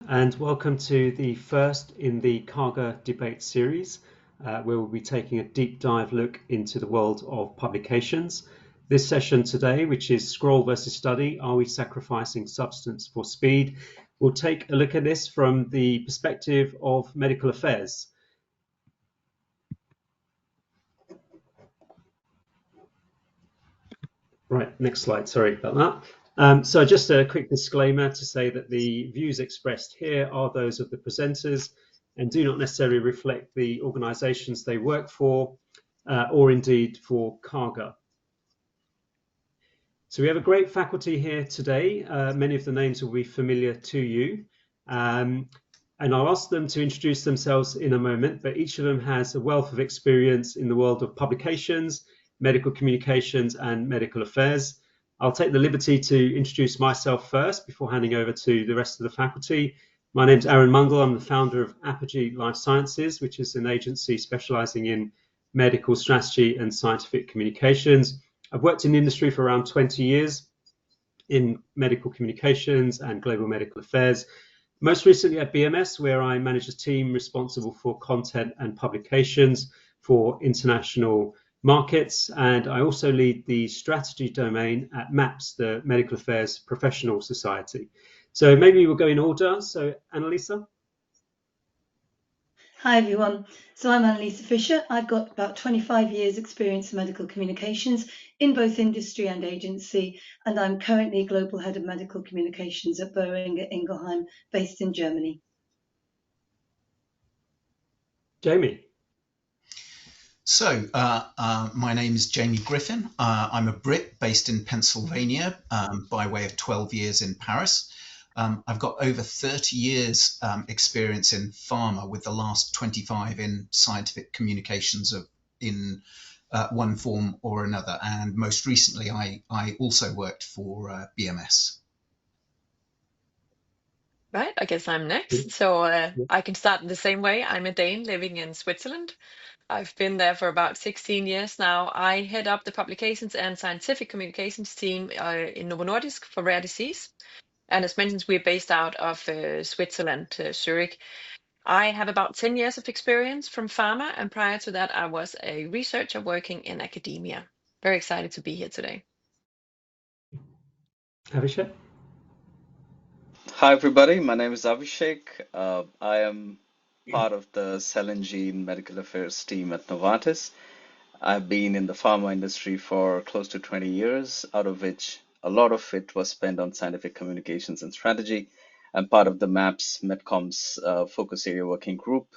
And welcome to the first in the Karger Debate series, where we'll be taking a deep dive look into the world of publications. This session today, which is Scroll versus Study, Are We Sacrificing Substance for Speed? We'll take a look at this from the perspective of medical affairs. Right, next slide, sorry about that. So just a quick disclaimer to say that the views expressed here are those of the presenters and do not necessarily reflect the organisations they work for or indeed for Karger. So we have a great faculty here today. Many of the names will be familiar to you. And I'll ask them to introduce themselves in a moment, but each of them has a wealth of experience in the world of publications, medical communications and medical affairs. I'll take the liberty to introduce myself first before handing over to the rest of the faculty. My name's Aaron Mungle. I'm the founder of Apogee Life Sciences, which is an agency specializing in medical strategy and scientific communications. I've worked in the industry for around 20 years in medical communications and global medical affairs. Most recently at BMS, where I manage a team responsible for content and publications for international markets. And I also lead the strategy domain at MAPS, the Medical Affairs Professional Society. So maybe we'll go in order. So Annalisa. Hi everyone, so I'm Annalisa Fisher. I've got about 25 years experience in medical communications in both industry and agency, and I'm currently Global Head of Medical Communications at Boehringer Ingelheim, based in Germany. Jamie. So my name is Jamie Griffin. I'm a Brit based in Pennsylvania by way of 12 years in Paris. I've got over 30 years experience in pharma, with the last 25 in scientific communications in one form or another. And most recently, I also worked for BMS. Right, I guess I'm next. So I can start in the same way. I'm a Dane living in Switzerland. I've been there for about 16 years now. I head up the publications and scientific communications team in Novo Nordisk for rare disease. And as mentioned, we're based out of Switzerland, Zurich. I have about 10 years of experience from pharma, and prior to that, I was a researcher working in academia. Very excited to be here today. Abhishek. Hi, everybody. My name is Abhishek. I am part of the Cell and Gene Medical Affairs team at Novartis. I've been in the pharma industry for close to 20 years, out of which a lot of it was spent on scientific communications and strategy. I'm part of the MAPS Medcoms focus area working group,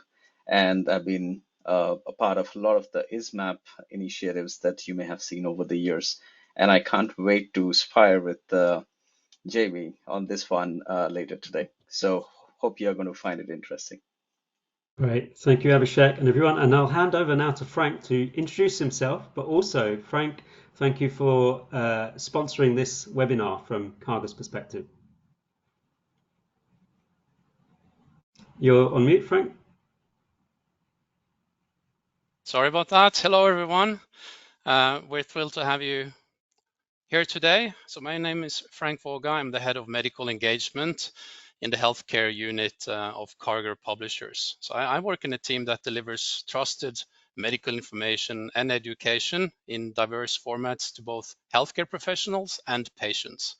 and I've been a part of a lot of the ISMAP initiatives that you may have seen over the years. And I can't wait to spar with Jamie on this one later today. So hope you're going to find it interesting. Great, thank you, Abhishek and everyone. And I'll hand over now to Frank to introduce himself, but also, Frank, thank you for sponsoring this webinar from Karger's perspective. You're on mute, Frank. Sorry about that. Hello, everyone. We're thrilled to have you here today. So my name is Frank Våga. I'm the head of medical engagement in the healthcare unit of Karger Publishers. So I work in a team that delivers trusted medical information and education in diverse formats to both healthcare professionals and patients.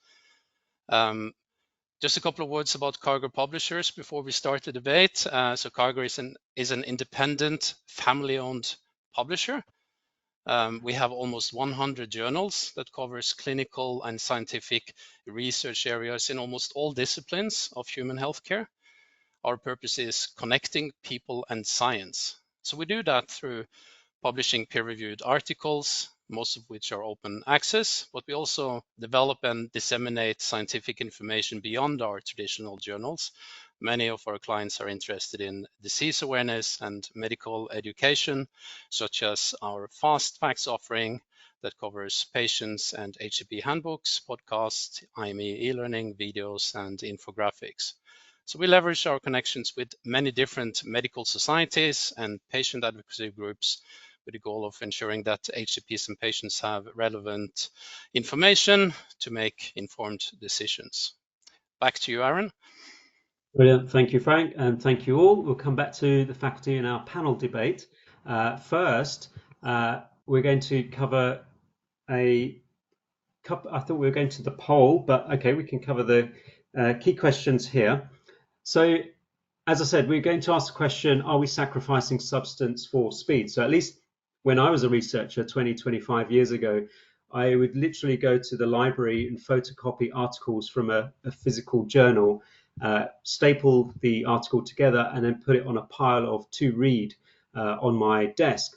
Just a couple of words about Karger Publishers before we start the debate. So Karger is an independent, family-owned publisher. We have almost 100 journals that covers clinical and scientific research areas in almost all disciplines of human healthcare. Our purpose is connecting people and science. So we do that through publishing peer-reviewed articles, most of which are open access, but we also develop and disseminate scientific information beyond our traditional journals. Many of our clients are interested in disease awareness and medical education, such as our Fast Facts offering that covers patients and HCP handbooks, podcasts, IME e-learning, videos, and infographics. So we leverage our connections with many different medical societies and patient advocacy groups with the goal of ensuring that HCPs and patients have relevant information to make informed decisions. Back to you, Aaron. Brilliant. Thank you, Frank, and thank you all. We'll come back to the faculty in our panel debate. First, we're going to cover a couple. I thought we were going to the poll, but okay, we can cover the key questions here. So, as I said, we're going to ask the question, are we sacrificing substance for speed? So at least when I was a researcher 25 years ago, I would literally go to the library and photocopy articles from a physical journal, staple the article together, and then put it on a pile of to read on my desk.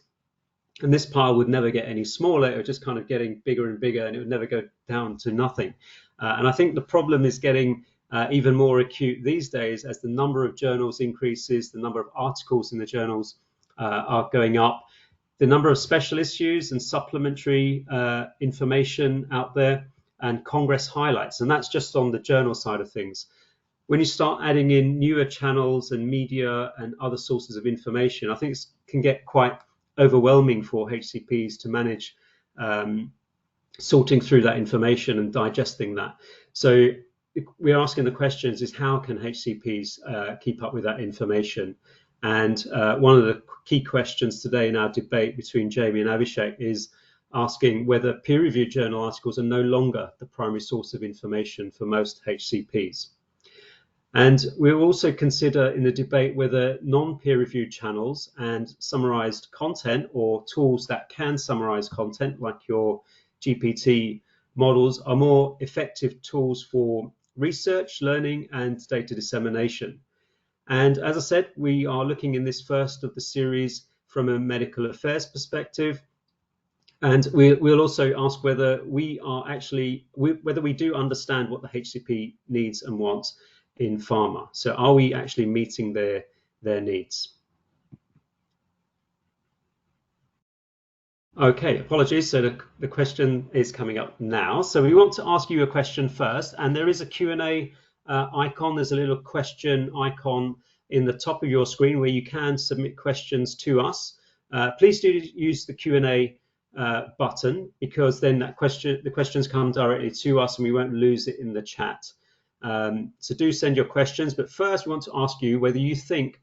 And this pile would never get any smaller. It was just kind of getting bigger and bigger, and it would never go down to nothing. And I think the problem is getting even more acute these days as the number of journals increases, the number of articles in the journals are going up, the number of special issues and supplementary information out there, and Congress highlights. And that's just on the journal side of things. When you start adding in newer channels and media and other sources of information, I think it can get quite overwhelming for HCPs to manage sorting through that information and digesting that. So we're asking the questions is how can HCPs keep up with that information? And one of the key questions today in our debate between Jamie and Abhishek is asking whether peer-reviewed journal articles are no longer the primary source of information for most HCPs. And we'll also consider in the debate whether non-peer-reviewed channels and summarized content or tools that can summarize content like your GPT models are more effective tools for research, learning, and data dissemination. And as I said, we are looking in this first of the series from a medical affairs perspective. And we'll also ask whether we do understand what the HCP needs and wants in pharma. So are we actually meeting their needs? Okay, apologies. So the question is coming up now. So we want to ask you a question first, and there is a Q&A icon. There's a little question icon in the top of your screen where you can submit questions to us. Please do use the Q&A button, because then the questions come directly to us and we won't lose it in the chat. So do send your questions, but first we want to ask you whether you think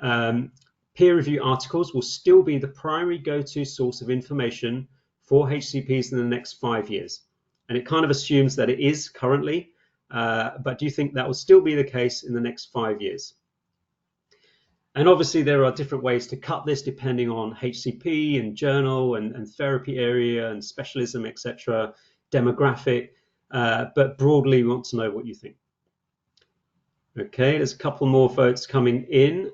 peer review articles will still be the primary go-to source of information for HCPs in the next 5 years. And it kind of assumes that it is currently, but do you think that will still be the case in the next 5 years? And obviously there are different ways to cut this depending on HCP and journal and therapy area and specialism, etc., demographic, but broadly we want to know what you think. Okay, there's a couple more votes coming in.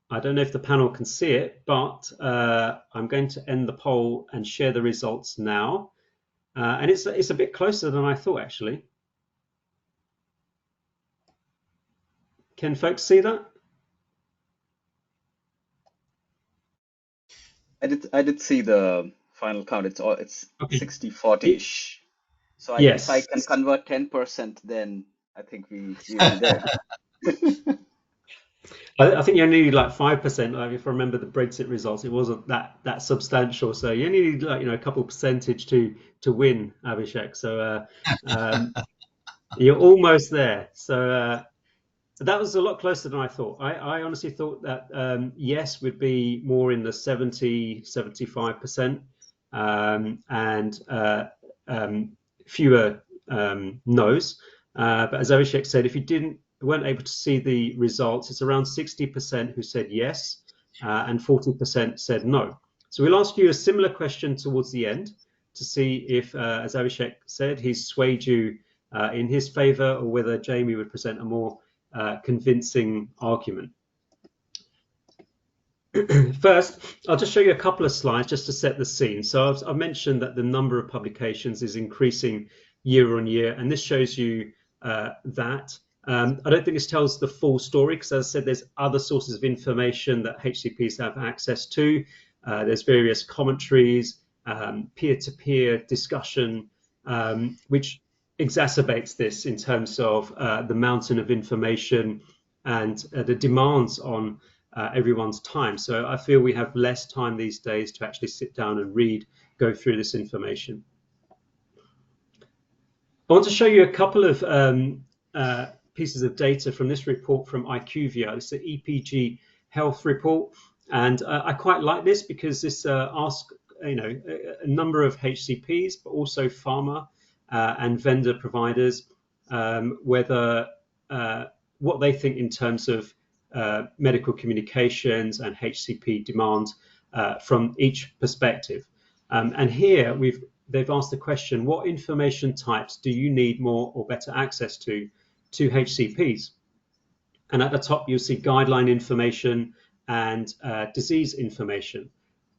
I don't know if the panel can see it, but I'm going to end the poll and share the results now. And it's a bit closer than I thought, actually. Can folks see that? I did see the final count. It's okay. 60-40-ish. So yes. If I can convert 10%, then I think we'll be there. I think you only need like 5%. Like if I remember the Brexit results, it wasn't that substantial. So you only need like a couple percentage to win, Abhishek. So you're almost there. So that was a lot closer than I thought. I honestly thought that yes would be more in the 70-75%, and fewer no's. But as Abhishek said, if you weren't able to see the results, it's around 60% who said yes, and 40% said no. So we'll ask you a similar question towards the end to see if, as Abhishek said, he's swayed you in his favor, or whether Jamie would present a more convincing argument. First, I'll just show you a couple of slides just to set the scene. So I've mentioned that the number of publications is increasing year on year, and this shows you that. I don't think this tells the full story, because as I said, there's other sources of information that HCPs have access to. There's various commentaries, peer-to-peer discussion, which exacerbates this in terms of the mountain of information and the demands on everyone's time. So I feel we have less time these days to actually sit down and go through this information. I want to show you a couple of pieces of data from this report from IQVIA. It's the EPG Health report, and I quite like this because this asks a number of HCPs, but also pharma and vendor providers, whether what they think in terms of medical communications and HCP demand from each perspective. And here they've asked the question, what information types do you need more or better access to HCPs? And at the top, you'll see guideline information and disease information.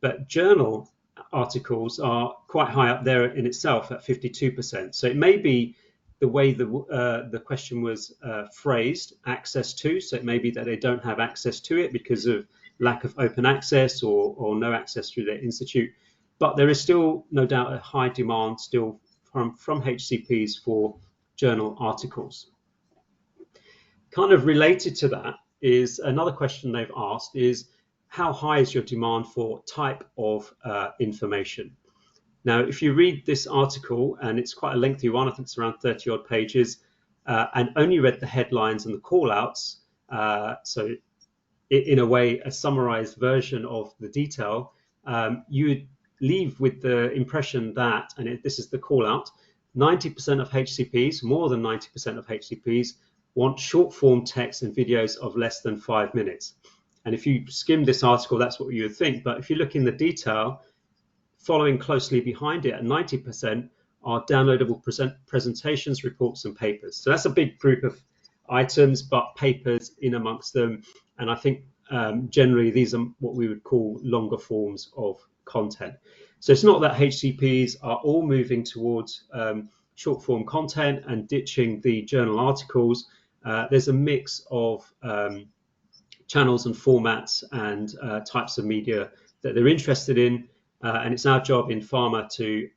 But journal articles are quite high up there in itself at 52%. So it may be the way the question was phrased, access to. So it may be that they don't have access to it because of lack of open access or no access through their institute. But there is still, no doubt, a high demand still from HCPs for journal articles. Kind of related to that is another question they've asked is, how high is your demand for type of information? Now, if you read this article, and it's quite a lengthy one, I think it's around 30 odd pages, and only read the headlines and the call outs, so in a way, a summarized version of the detail, you would leave with the impression that, and this is the call out, 90% of HCPs, more than 90% of HCPs, want short form text and videos of less than 5 minutes. And if you skim this article, that's what you would think. But if you look in the detail, following closely behind it at 90% are downloadable presentations, reports, and papers. So that's a big group of items, but papers in amongst them. And I think generally these are what we would call longer forms of content. So it's not that HCPs are all moving towards short form content and ditching the journal articles. There's a mix of channels and formats and types of media that they're interested in. And it's our job in pharma to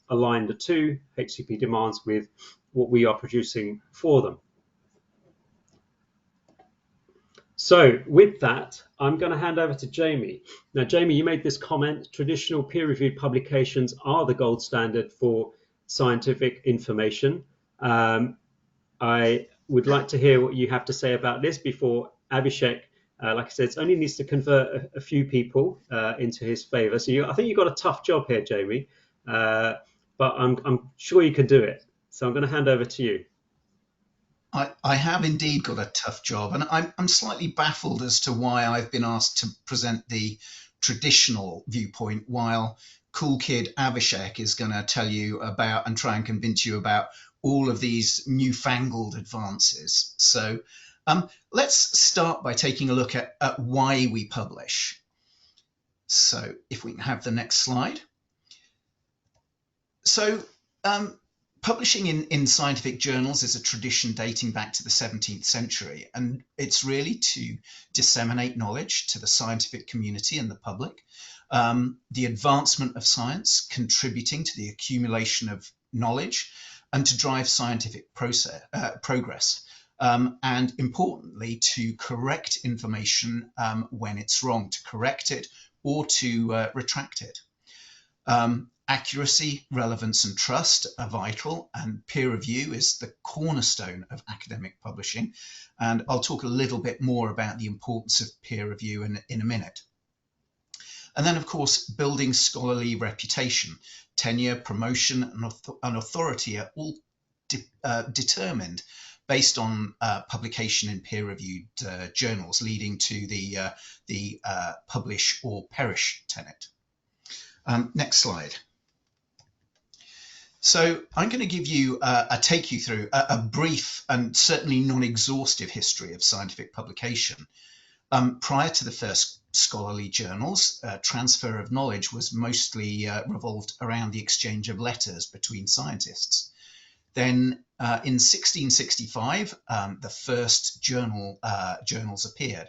align the two HCP demands with what we are producing for them. So with that, I'm going to hand over to Jamie. Now, Jamie, you made this comment, traditional peer-reviewed publications are the gold standard for scientific information. I would like to hear what you have to say about this before Abhishek, like I said, only needs to convert a few people into his favor. So I think you've got a tough job here, Jamie, but I'm sure you can do it. So I'm going to hand over to you. I have indeed got a tough job, and I'm slightly baffled as to why I've been asked to present the traditional viewpoint while cool kid Abhishek is going to tell you about and try and convince you about all of these newfangled advances. So let's start by taking a look at why we publish. So if we can have the next slide. So publishing in scientific journals is a tradition dating back to the 17th century, and it's really to disseminate knowledge to the scientific community and the public, the advancement of science, contributing to the accumulation of knowledge, and to drive scientific progress, and importantly, to correct information when it's wrong, to correct it or to retract it. Accuracy, relevance, and trust are vital, and peer review is the cornerstone of academic publishing. And I'll talk a little bit more about the importance of peer review in a minute. And then, of course, building scholarly reputation, tenure, promotion, and authority are all determined based on publication in peer-reviewed journals, leading to the publish or perish tenet. Next slide. So I'm going to give you take you through a brief and certainly non-exhaustive history of scientific publication. Prior to the first scholarly journals, transfer of knowledge was mostly revolved around the exchange of letters between scientists. Then in 1665, the first journals appeared.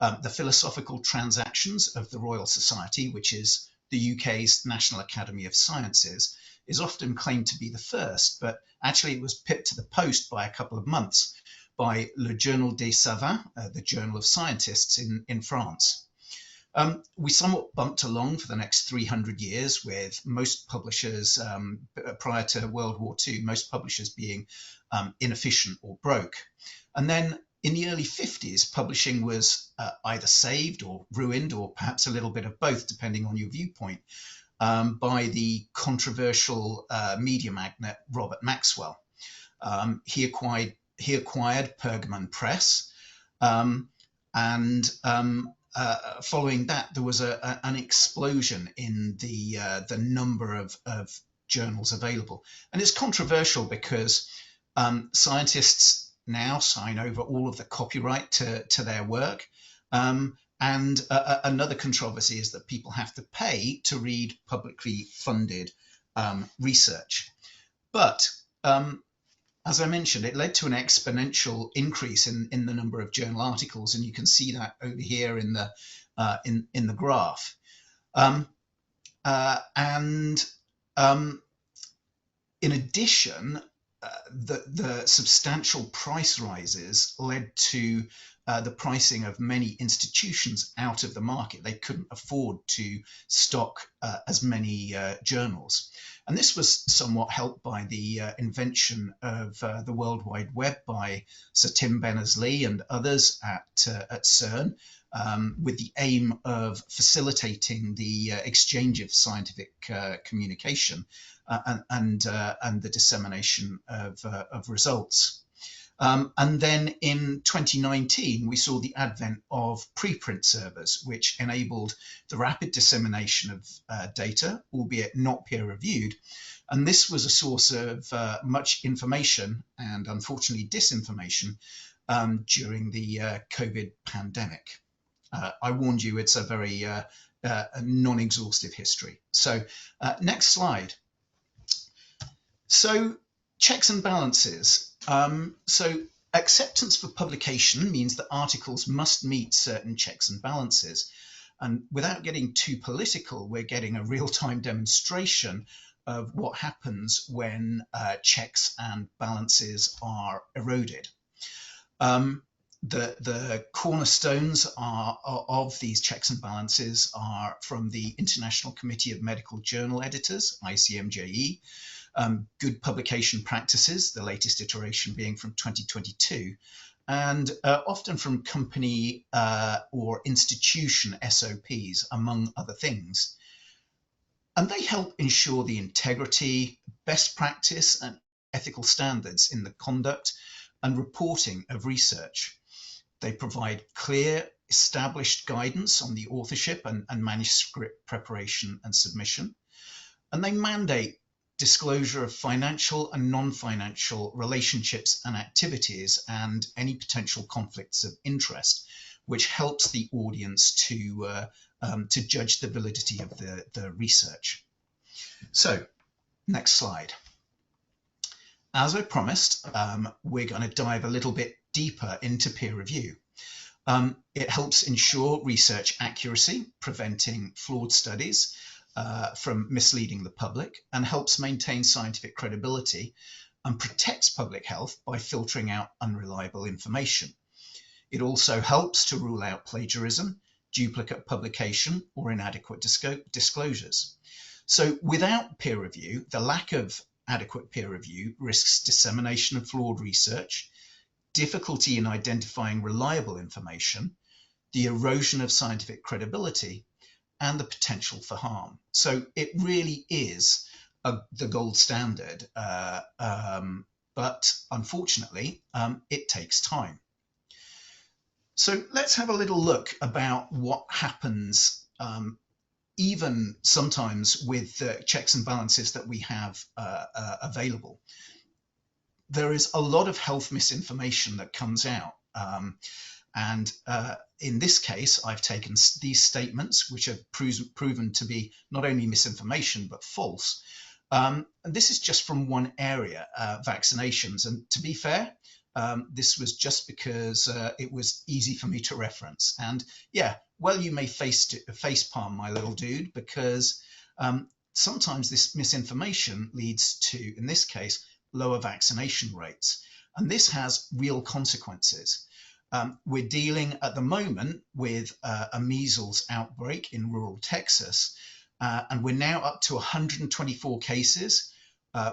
The Philosophical Transactions of the Royal Society, which is the UK's National Academy of Sciences, is often claimed to be the first, but actually it was pipped to the post by a couple of months by Le Journal des Savants, the Journal of Scientists in France. We somewhat bumped along for the next 300 years, with most publishers, prior to World War II, most publishers being inefficient or broke. And then in the early 50s, publishing was either saved or ruined, or perhaps a little bit of both, depending on your viewpoint, by the controversial media magnate Robert Maxwell. He acquired Pergamon Press, and following that, there was an explosion in the number of journals available. And it's controversial because scientists now sign over all of the copyright to their work. And another controversy is that people have to pay to read publicly funded research. But as I mentioned, it led to an exponential increase in the number of journal articles, and you can see that over here in the graph. In addition, the substantial price rises led to the pricing of many institutions out of the market. They couldn't afford to stock as many journals. And this was somewhat helped by the invention of the World Wide Web by Sir Tim Berners-Lee and others at CERN, with the aim of facilitating the exchange of scientific communication and the dissemination of results. And then in 2019, we saw the advent of preprint servers, which enabled the rapid dissemination of data, albeit not peer-reviewed. And this was a source of much information and, unfortunately, disinformation during the COVID pandemic. I warned you, it's a very non-exhaustive history. So next slide. So checks and balances. So acceptance for publication means that articles must meet certain checks and balances. And without getting too political, we're getting a real-time demonstration of what happens when checks and balances are eroded. The cornerstones of these checks and balances are from the International Committee of Medical Journal Editors, ICMJE, good publication practices, the latest iteration being from 2022, and often from company or institution SOPs, among other things. And they help ensure the integrity, best practice, and ethical standards in the conduct and reporting of research. They provide clear, established guidance on the authorship and manuscript preparation and submission. And they mandate disclosure of financial and non-financial relationships and activities and any potential conflicts of interest, which helps the audience to judge the validity of the research. So, next slide. As I promised, we're going to dive a little bit deeper into peer review. It helps ensure research accuracy, preventing flawed studies from misleading the public, and helps maintain scientific credibility and protects public health by filtering out unreliable information. It also helps to rule out plagiarism, duplicate publication, or inadequate disclosures. So without peer review, the lack of adequate peer review risks dissemination of flawed research, difficulty in identifying reliable information, the erosion of scientific credibility, and the potential for harm. So it really is the gold standard, but unfortunately, it takes time. So let's have a little look about what happens even sometimes with the checks and balances that we have available. There is a lot of health misinformation that comes out. And in this case, I've taken these statements, which have proven to be not only misinformation, but false. And this is just from one area, vaccinations. And to be fair, this was just because it was easy for me to reference. And yeah, well, you may facepalm, my little dude, because sometimes this misinformation leads to, in this case, lower vaccination rates. And this has real consequences. We're dealing at the moment with a measles outbreak in rural Texas, and we're now up to 124 cases,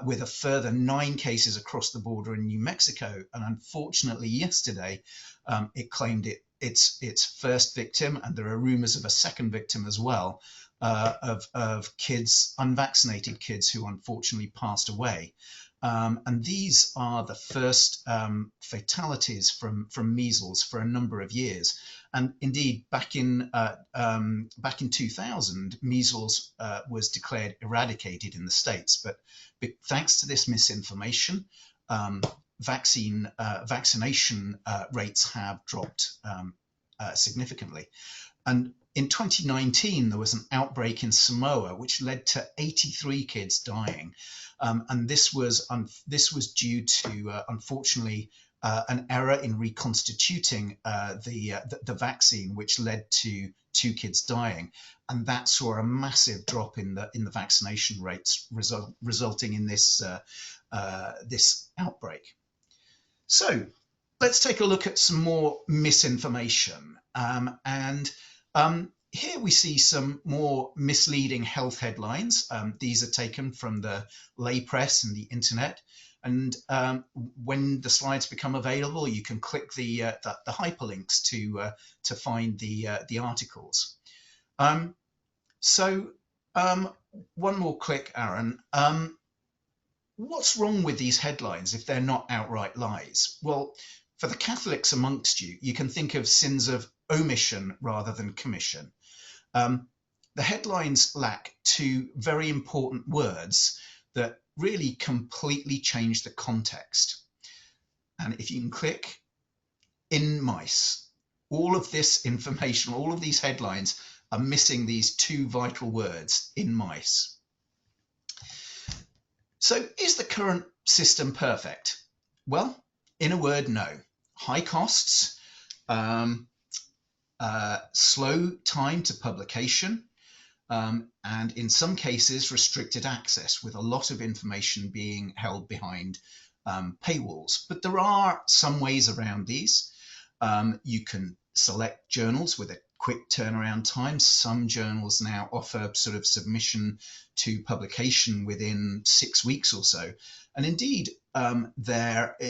with a further 9 cases across the border in New Mexico. And unfortunately, yesterday, it claimed its first victim, and there are rumors of a second victim as well, of kids, unvaccinated kids, who unfortunately passed away. And these are the first fatalities from measles for a number of years. And indeed, back in 2000, measles was declared eradicated in the States. But thanks to this misinformation, vaccination rates have dropped significantly. And in 2019, there was an outbreak in Samoa, which led to 83 kids dying. And this was due to, unfortunately, an error in reconstituting the vaccine, which led to 2 kids dying. And that saw a massive drop in the vaccination rates, resulting in this outbreak. So let's take a look at some more misinformation. Here we see some more misleading health headlines. These are taken from the lay press and the internet. And when the slides become available, you can click the hyperlinks to find the articles. One more click, Aaron. What's wrong with these headlines if they're not outright lies? Well, for the Catholics amongst you, you can think of sins of omission rather than commission. The headlines lack 2 very important words that really completely change the context. And if you can click, in mice, all of this information, all of these headlines are missing these 2 vital words, in mice. So is the current system perfect? Well, in a word, no. High costs, slow time to publication, and in some cases restricted access, with a lot of information being held behind paywalls. But there are some ways around these. You can select journals with a quick turnaround time. Some journals now offer sort of submission to publication within 6 weeks or so. And indeed,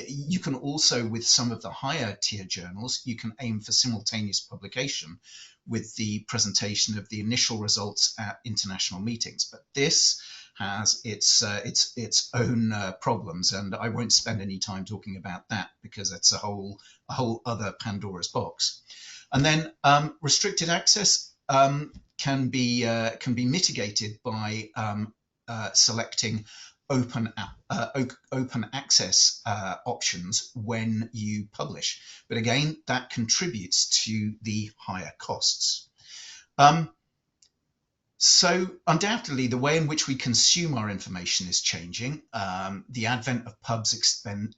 you can also, with some of the higher tier journals, you can aim for simultaneous publication with the presentation of the initial results at international meetings. But this has its own problems, and I won't spend any time talking about that because it's a whole other Pandora's box. And then restricted access can be mitigated by selecting open access options when you publish. But again, that contributes to the higher costs. So undoubtedly, the way in which we consume our information is changing. The advent of pubs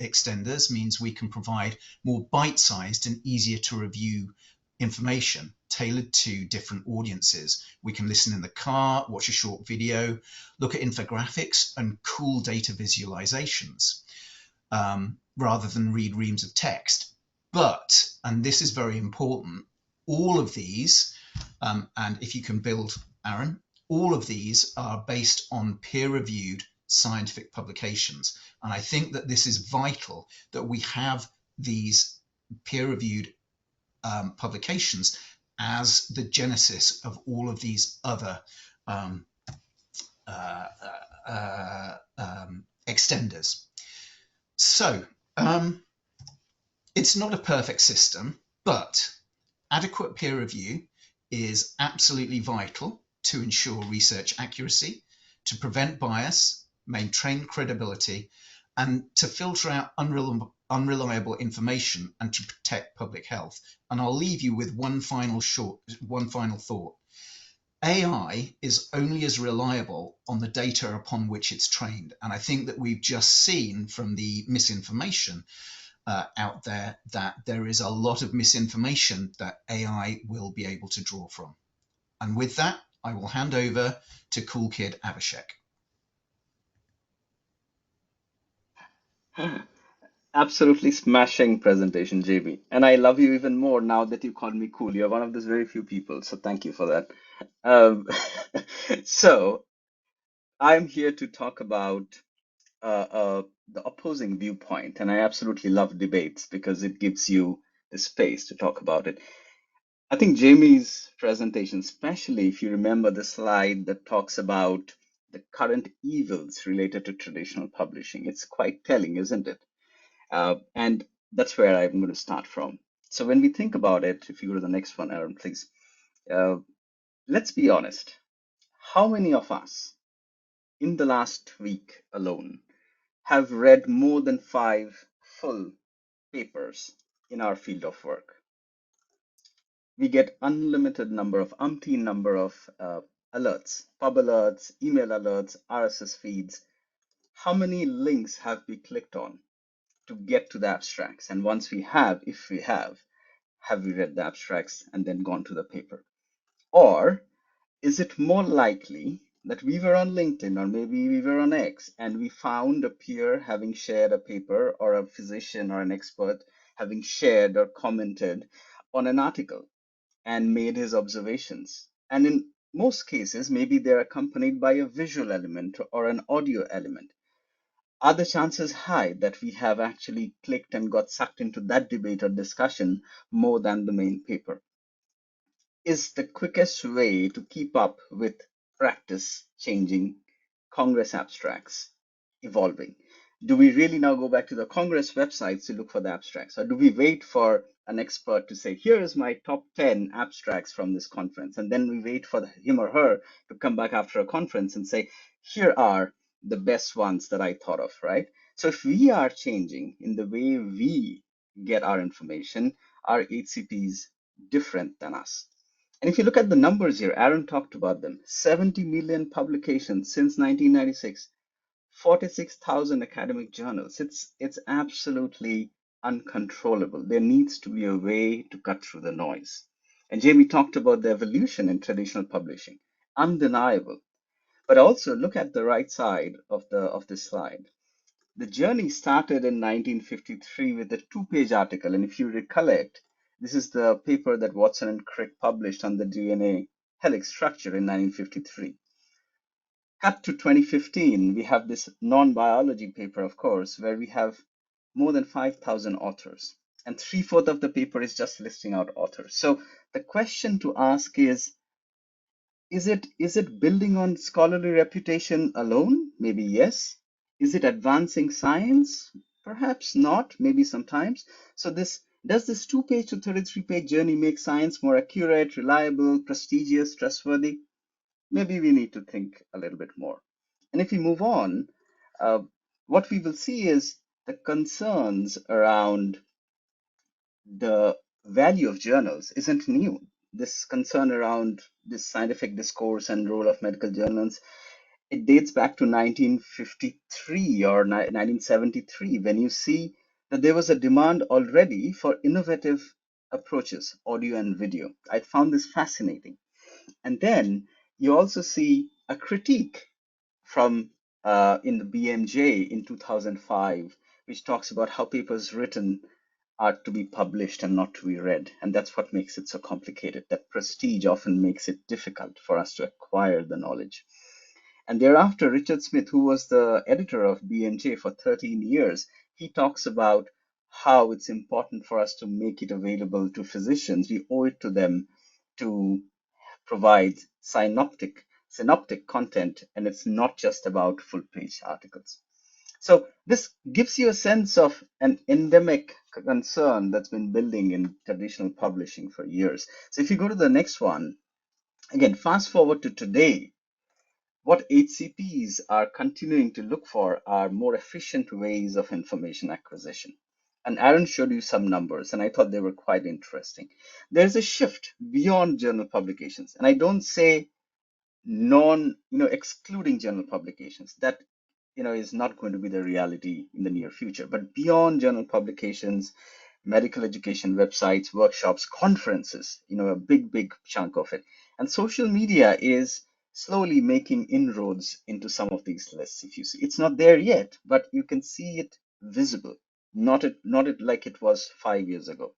extenders means we can provide more bite-sized and easier to review information tailored to different audiences. We can listen in the car, watch a short video, look at infographics and cool data visualizations, rather than read reams of text. But, and this is very important, all of these, and if you can build, Aaron, all of these are based on peer-reviewed scientific publications. And I think that this is vital that we have these peer-reviewed publications as the genesis of all of these other extenders. So it's not a perfect system, but adequate peer review is absolutely vital to ensure research accuracy, to prevent bias, maintain credibility, and to filter out unreliable information and to protect public health. And I'll leave you with one final thought. AI is only as reliable on the data upon which it's trained. And I think that we've just seen from the misinformation out there that there is a lot of misinformation that AI will be able to draw from. And with that, I will hand over to Cool Kid Abhishek. Absolutely smashing presentation, JB. And I love you even more now that you called me cool. You're one of those very few people, so thank you for that. Um, so I'm here to talk about the opposing viewpoint, and I absolutely love debates because it gives you the space to talk about it. I think Jamie's presentation, especially if you remember the slide that talks about the current evils related to traditional publishing, it's quite telling, isn't it? And that's where I'm going to start from. So when we think about it, if you go to the next one, Aaron, please. Uh, let's be honest. How many of us in the last week alone have read more than 5 full papers in our field of work? We get unlimited number of umpteen number of alerts, pub alerts, email alerts, RSS feeds. How many links have we clicked on to get to the abstracts? And once we have, if we have we read the abstracts and then gone to the paper? Or is it more likely that we were on LinkedIn or maybe we were on X and we found a peer having shared a paper, or a physician or an expert having shared or commented on an article and made his observations? And in most cases, maybe they're accompanied by a visual element or an audio element. Are the chances high that we have actually clicked and got sucked into that debate or discussion more than the main paper? Is the quickest way to keep up with practice changing, Congress abstracts evolving? Do we really now go back to the Congress websites to look for the abstracts? Or do we wait for an expert to say, here is my top 10 abstracts from this conference? And then we wait for him or her to come back after a conference and say, here are the best ones that I thought of, right? So if we are changing in the way we get our information, are HCPs different than us? And if you look at the numbers here, Aaron talked about them. 70 million publications since 1996, 46,000 academic journals. It's absolutely uncontrollable. There needs to be a way to cut through the noise. And Jamie talked about the evolution in traditional publishing. Undeniable. But also look at the right side of this slide. The journey started in 1953 with a 2-page article, and if you recollect, this is the paper that Watson and Crick published on the DNA helix structure in 1953. Cut to 2015, we have this non-biology paper, of course, where we have more than 5,000 authors, and 3/4 of the paper is just listing out authors. So the question to ask is it building on scholarly reputation alone? Maybe yes. Is it advancing science? Perhaps not, maybe sometimes. So does this 2-page to 33-page journey make science more accurate, reliable, prestigious, trustworthy? Maybe we need to think a little bit more. And if we move on, what we will see is the concerns around the value of journals isn't new. This concern around this scientific discourse and role of medical journals, it dates back to 1953 or 1973, when you see that there was a demand already for innovative approaches, audio and video. I found this fascinating. And then you also see a critique from in the BMJ in 2005, which talks about how papers written are to be published and not to be read. And that's what makes it so complicated. That prestige often makes it difficult for us to acquire the knowledge. And thereafter, Richard Smith, who was the editor of BMJ for 13 years, he talks about how it's important for us to make it available to physicians. We owe it to them to provide synoptic content, and it's not just about full-page articles. So this gives you a sense of an endemic concern that's been building in traditional publishing for years. So if you go to the next one, again, fast forward to today, what HCPs are continuing to look for are more efficient ways of information acquisition. And Aaron showed you some numbers, and I thought they were quite interesting. There's a shift beyond journal publications, and I don't say excluding journal publications. That is not going to be the reality in the near future. But beyond journal publications, medical education websites, workshops, conferences, a big chunk of it. And social media is slowly making inroads into some of these lists. If you see, it's not there yet, but you can see it visible. not it like it was 5 years ago.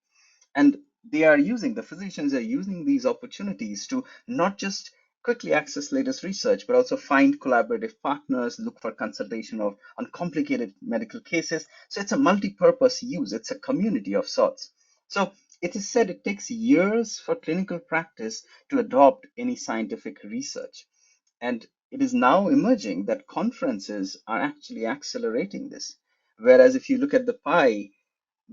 And the physicians are using these opportunities to not just quickly access latest research, but also find collaborative partners, look for consultation on complicated medical cases. So it's a multi-purpose use. It's a community of sorts. So it is said it takes years for clinical practice to adopt any scientific research. And it is now emerging that conferences are actually accelerating this. Whereas if you look at the pie,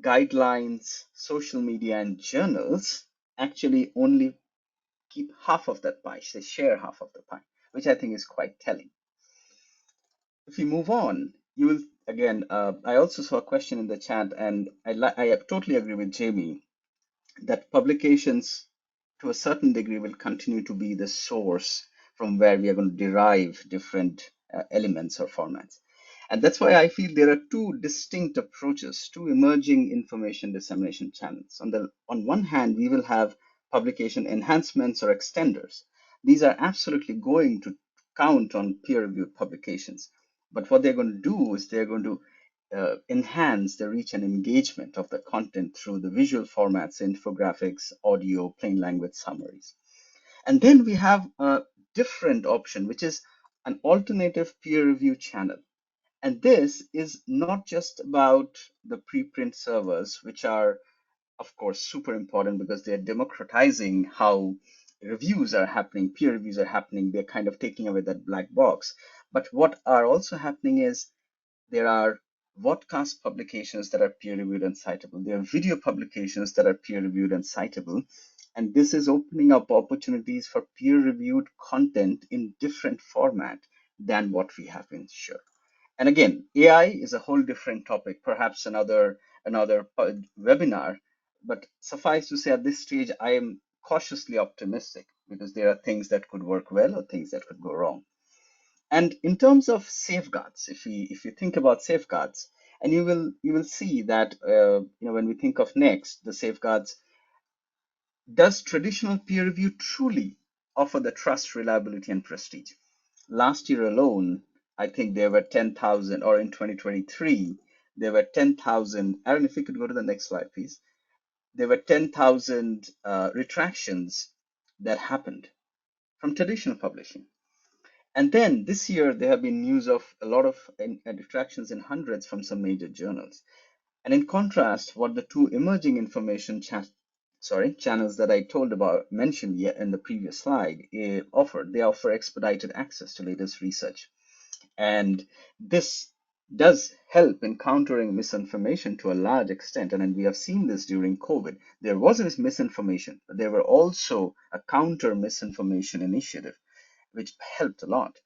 guidelines, social media, and journals actually only keep half of that pie. They share half of the pie, which I think is quite telling. If we move on, you will again. I also saw a question in the chat, and I totally agree with Jamie that publications, to a certain degree, will continue to be the source from where we are going to derive different elements or formats. And that's why I feel there are two distinct approaches, two emerging information dissemination channels. On one hand, we will have publication enhancements or extenders. These are absolutely going to count on peer-reviewed publications. But what they're going to do is they're going to enhance the reach and engagement of the content through the visual formats, infographics, audio, plain language summaries. And then we have a different option, which is an alternative peer review channel. And this is not just about the preprint servers, which are, of course, super important because they're democratizing how reviews are happening, peer reviews are happening. They're kind of taking away that black box. But what are also happening is there are vodcast publications that are peer-reviewed and citable. There are video publications that are peer-reviewed and citable. And this is opening up opportunities for peer-reviewed content in different format than what we have been sure. And again, AI is a whole different topic, perhaps another webinar. But suffice to say, at this stage, I am cautiously optimistic because there are things that could work well or things that could go wrong. And in terms of safeguards, if you think about safeguards, and you will see that when we think of next, the safeguards, does traditional peer review truly offer the trust, reliability, and prestige? Last year alone, I think there were 10,000, or in 2023, there were 10,000. Aaron, if you could go to the next slide, please. There were 10,000 retractions that happened from traditional publishing. And then this year, there have been news of a lot of retractions in hundreds from some major journals. And in contrast, what the two emerging information channels that I mentioned in the previous slide they offer expedited access to latest research. And this does help in countering misinformation to a large extent. And we have seen this during COVID. There was this misinformation, but there were also a counter misinformation initiative, which helped a lot.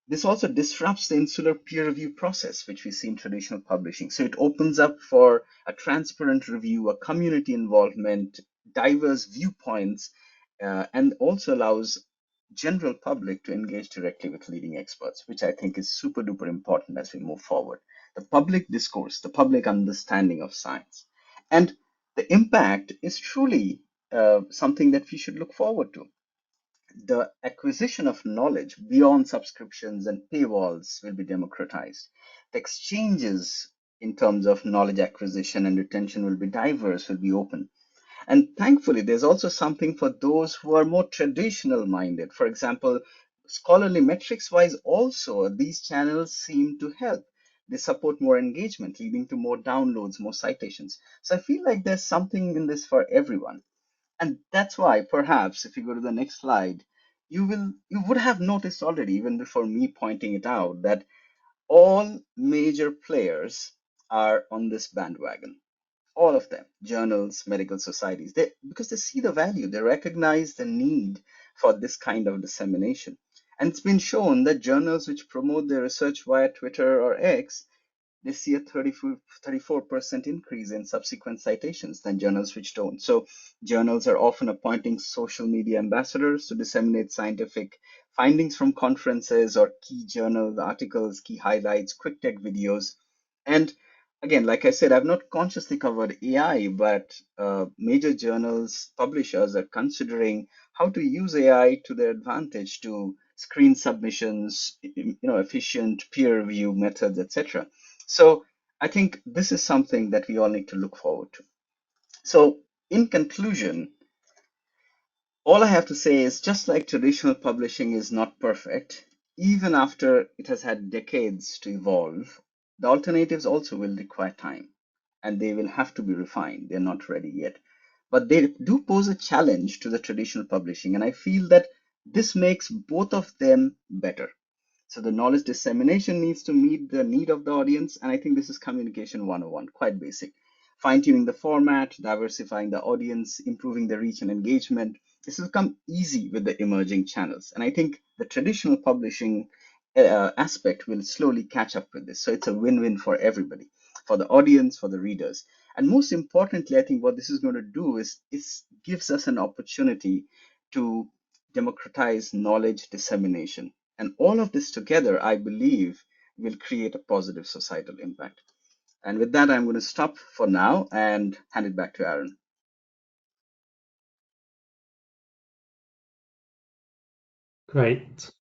This also disrupts the insular peer review process, which we see in traditional publishing. So it opens up for a transparent review, a community involvement, diverse viewpoints, and also allows general public to engage directly with leading experts, which I think is super duper important as we move forward. The public discourse, the public understanding of science. And the impact is truly something that we should look forward to. The acquisition of knowledge beyond subscriptions and paywalls will be democratized. The exchanges in terms of knowledge acquisition and retention will be diverse, will be open. And thankfully, there's also something for those who are more traditional minded. For example, scholarly metrics wise, also, these channels seem to help. They support more engagement, leading to more downloads, more citations. So I feel like there's something in this for everyone. And that's why, perhaps, if you go to the next slide, you would have noticed already, even before me pointing it out, that all major players are on this bandwagon. All of them, journals, medical societies, because they see the value, they recognize the need for this kind of dissemination. And it's been shown that journals which promote their research via Twitter or X, they see a 34% increase in subsequent citations than journals which don't. So journals are often appointing social media ambassadors to disseminate scientific findings from conferences or key journal articles, key highlights, quick tech videos. And again, like I said, I've not consciously covered AI, but major journals, publishers are considering how to use AI to their advantage to screen submissions, efficient peer review methods, etc. So I think this is something that we all need to look forward to. So, in conclusion, all I have to say is just like traditional publishing is not perfect, even after it has had decades to evolve, the alternatives also will require time and they will have to be refined. They're not ready yet. But they do pose a challenge to the traditional publishing, and I feel that this makes both of them better. So the knowledge dissemination needs to meet the need of the audience. And I think this is communication 101, quite basic. Fine tuning the format, diversifying the audience, improving the reach and engagement. This has become easy with the emerging channels. And I think the traditional publishing aspect will slowly catch up with this. So it's a win win for everybody, for the audience, for the readers. And most importantly, I think what this is going to do is it gives us an opportunity to democratize knowledge dissemination. And all of this together, I believe, will create a positive societal impact. And with that, I'm going to stop for now and hand it back to Aaron. Great.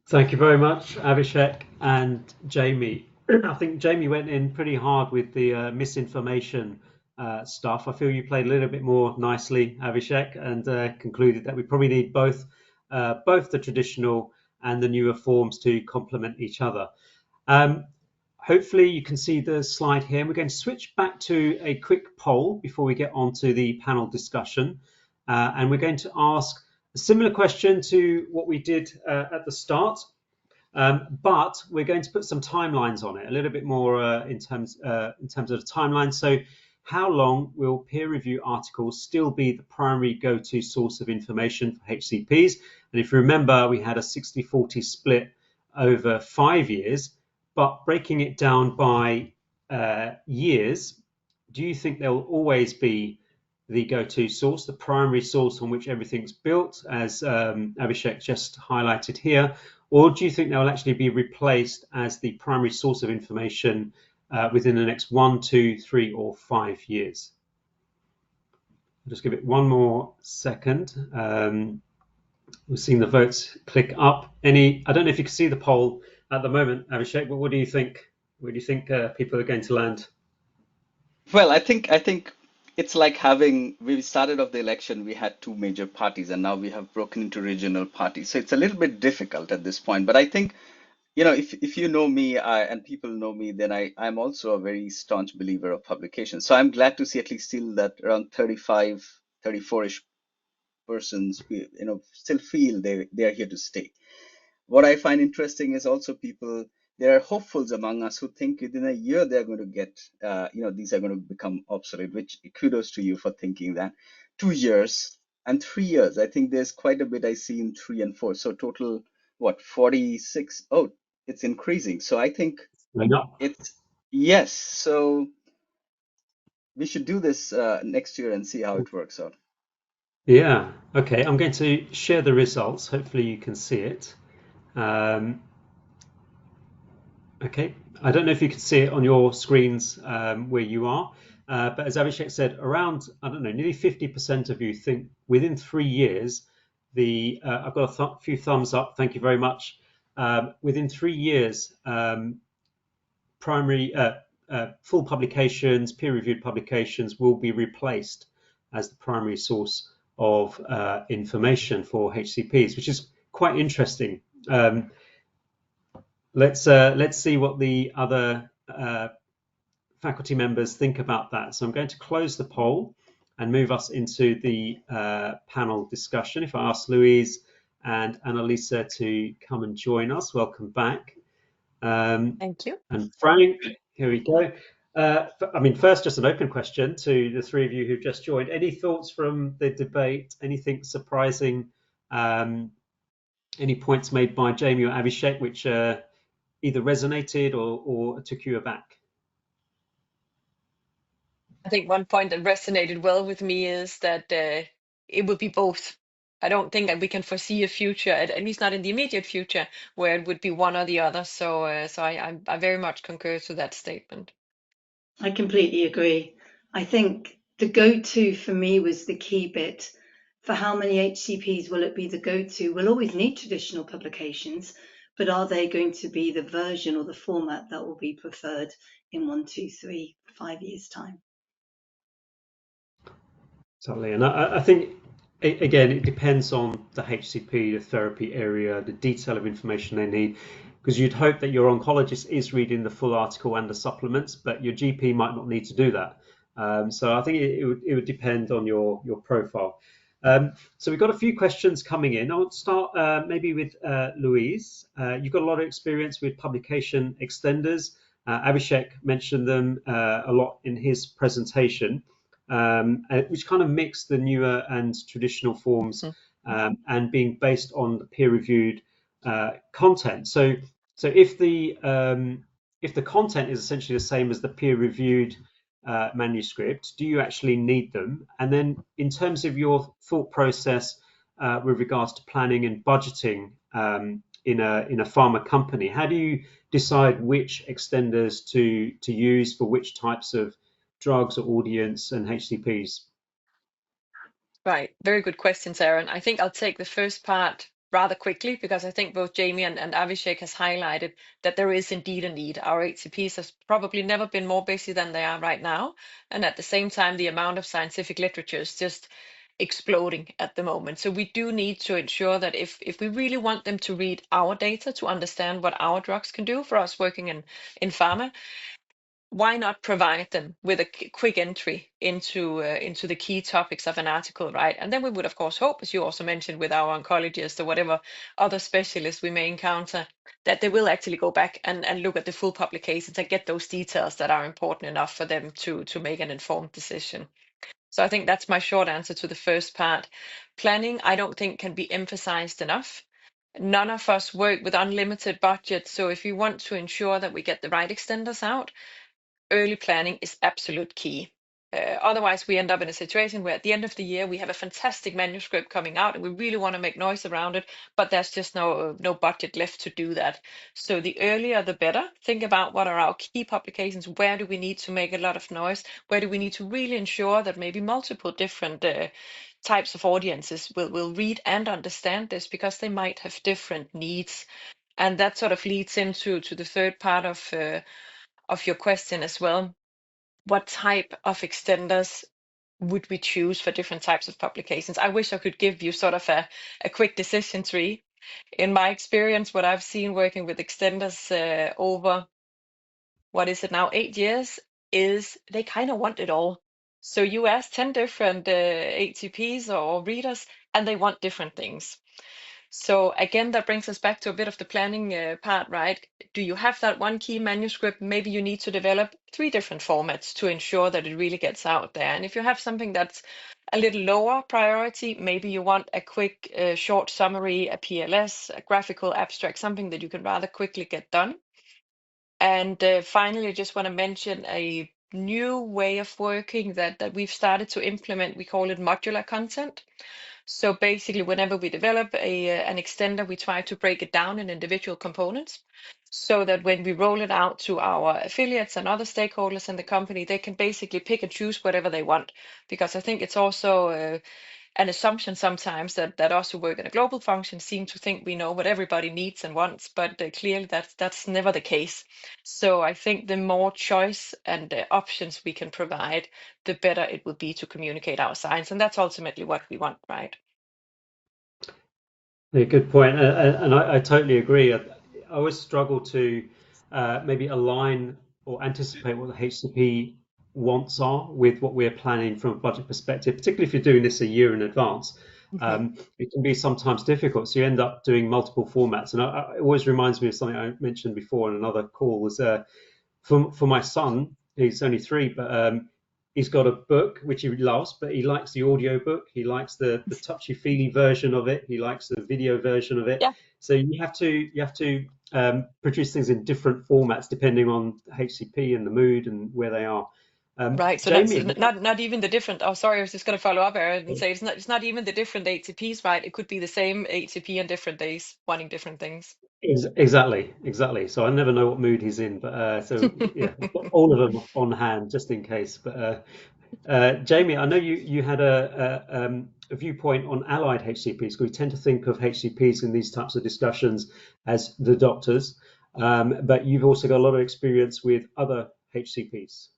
Thank you very much, Abhishek and Jamie. I think Jamie went in pretty hard with the misinformation stuff. I feel you played a little bit more nicely, Abhishek, and concluded that we probably need both the traditional and the newer forms to complement each other. Hopefully you can see the slide here. We're going to switch back to a quick poll before we get on to the panel discussion. And we're going to ask a similar question to what we did at the start, but we're going to put some timelines on it, a little bit more in terms of the timeline. So how long will peer review articles still be the primary go-to source of information for HCPs? And if you remember, we had a 60-40 split over 5 years, but breaking it down by years, do you think there will always be the go-to source, the primary source on which everything's built, as Abhishek just highlighted here, or do you think they will actually be replaced as the primary source of information within the next 1, 2, 3, or 5 years? I'll just give it one more second. We're seeing the votes click up. I don't know if you can see the poll at the moment, Abhishek, but what do you think? Where do you think people are going to land? Well, I think it's like we started off the election, we had two major parties, and now we have broken into regional parties. So it's a little bit difficult at this point. But I think, if you know me and people know me, then I'm also a very staunch believer of publication. So I'm glad to see at least still that around 35, 34-ish persons, still feel they are here to stay. What I find interesting is also there are hopefuls among us who think within a year they're going to get, these are going to become obsolete, which kudos to you for thinking that. 2 years and 3 years. I think there's quite a bit I see in 3 and 4. So total, 46? Oh, it's increasing. So I think yes. So we should do this next year and see how it works out. Yeah, okay. I'm going to share the results. Hopefully you can see it. Okay, I don't know if you can see it on your screens where you are, but as Abhishek said, around, I don't know, nearly 50% of you think within 3 years, I've got a few thumbs up, thank you very much. Within 3 years, full publications, peer-reviewed publications will be replaced as the primary source of information for HCPs, which is quite interesting. Let's see what the other faculty members think about that. So I'm going to close the poll and move us into the panel discussion. If I ask Louise and Annalisa to come and join us, welcome back. Thank you. And Frank, here we go. First, just an open question to the three of you who've just joined. Any thoughts from the debate? Anything surprising? Any points made by Jamie or Abhishek which either resonated or took you aback? I think one point that resonated well with me is that it would be both. I don't think that we can foresee a future, at least not in the immediate future, where it would be one or the other. So I very much concur to that statement. I completely agree. I think the go-to for me was the key bit. For how many HCPs will it be the go-to? We'll always need traditional publications, but are they going to be the version or the format that will be preferred in 1, 2, 3, 5 years' time? Totally. And I think, again, it depends on the HCP, the therapy area, the detail of information they need, because you'd hope that your oncologist is reading the full article and the supplements, but your GP might not need to do that. So I think it would depend on your profile. So we've got a few questions coming in. I'll start maybe with Louise. You've got a lot of experience with publication extenders. Abhishek mentioned them a lot in his presentation, which kind of mix the newer and traditional forms, and being based on the peer-reviewed content. So if the content is essentially the same as the peer-reviewed manuscript, do you actually need them? And then in terms of your thought process with regards to planning and budgeting in a pharma company, how do you decide which extenders to use for which types of drugs or audience and HCPs? Right. Very good questions, Aaron. I think I'll take the first part rather quickly because I think both Jamie and Avishek has highlighted that there is indeed a need. Our HCPs has probably never been more busy than they are right now. And at the same time, the amount of scientific literature is just exploding at the moment. So we do need to ensure that if we really want them to read our data to understand what our drugs can do for us working in pharma, why not provide them with a quick entry into the key topics of an article, right? And then we would, of course, hope, as you also mentioned, with our oncologist or whatever other specialists we may encounter, that they will actually go back and look at the full publications and get those details that are important enough for them to make an informed decision. So I think that's my short answer to the first part. Planning, I don't think can be emphasized enough. None of us work with unlimited budget. So if you want to ensure that we get the right extenders out, early planning is absolute key. Otherwise, we end up in a situation where at the end of the year, we have a fantastic manuscript coming out and we really want to make noise around it, but there's just no budget left to do that. So the earlier, the better. Think about what are our key publications, where do we need to make a lot of noise, where do we need to really ensure that maybe multiple different types of audiences will read and understand this because they might have different needs. And that sort of leads into the third part of your question as well. What type of extenders would we choose for different types of publications? I wish I could give you sort of a quick decision tree. In my experience, what I've seen working with extenders over, what is it now, 8 years, is they kind of want it all. So you ask 10 different ATPs or readers, and they want different things. So again, that brings us back to a bit of the planning part, right? Do you have that one key manuscript? Maybe you need to develop 3 different formats to ensure that it really gets out there. And if you have something that's a little lower priority, maybe you want a quick short summary, a PLS, a graphical abstract, something that you can rather quickly get done. And finally, I just want to mention a new way of working that we've started to implement. We call it modular content. So basically, whenever we develop an extender, we try to break it down in individual components so that when we roll it out to our affiliates and other stakeholders in the company, they can basically pick and choose whatever they want. Because I think it's also an assumption sometimes that us who work in a global function seem to think we know what everybody needs and wants, but clearly that's never the case. So I think the more choice and options we can provide, the better it will be to communicate our science, and that's ultimately what we want, right? Yeah, good point, and I totally agree. I always struggle to maybe align or anticipate what the HCP wants are with what we're planning from a budget perspective, particularly if you're doing this a year in advance. It can be sometimes difficult, so you end up doing multiple formats. And it always reminds me of something I mentioned before in another call. Was for my son, he's only 3, but he's got a book which he loves, but he likes the audio book. He likes the touchy-feely version of it. He likes the video version of it. Yeah. So you have to produce things in different formats depending on HCP and the mood and where they are. Right. So Jamie, that's not even the different. Oh, sorry, I was just going to follow up, Aaron, and say it's not even the different ATPs, right? It could be the same ATP on different days, wanting different things. exactly. So I never know what mood he's in, but so yeah, I've got all of them on hand just in case. But Jamie, I know you had a viewpoint on allied HCPs, because we tend to think of HCPs in these types of discussions as the doctors, but you've also got a lot of experience with other HCPs.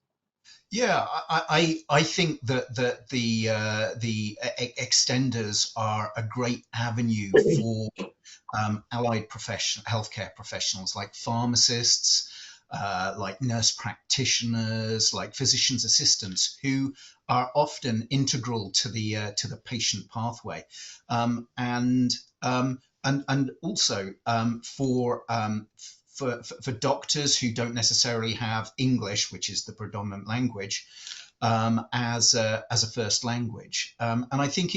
Yeah, I think that the extenders are a great avenue for allied healthcare professionals like pharmacists, like nurse practitioners, like physician's assistants, who are often integral to the patient pathway, and also for doctors who don't necessarily have English, which is the predominant language, as a first language. And I think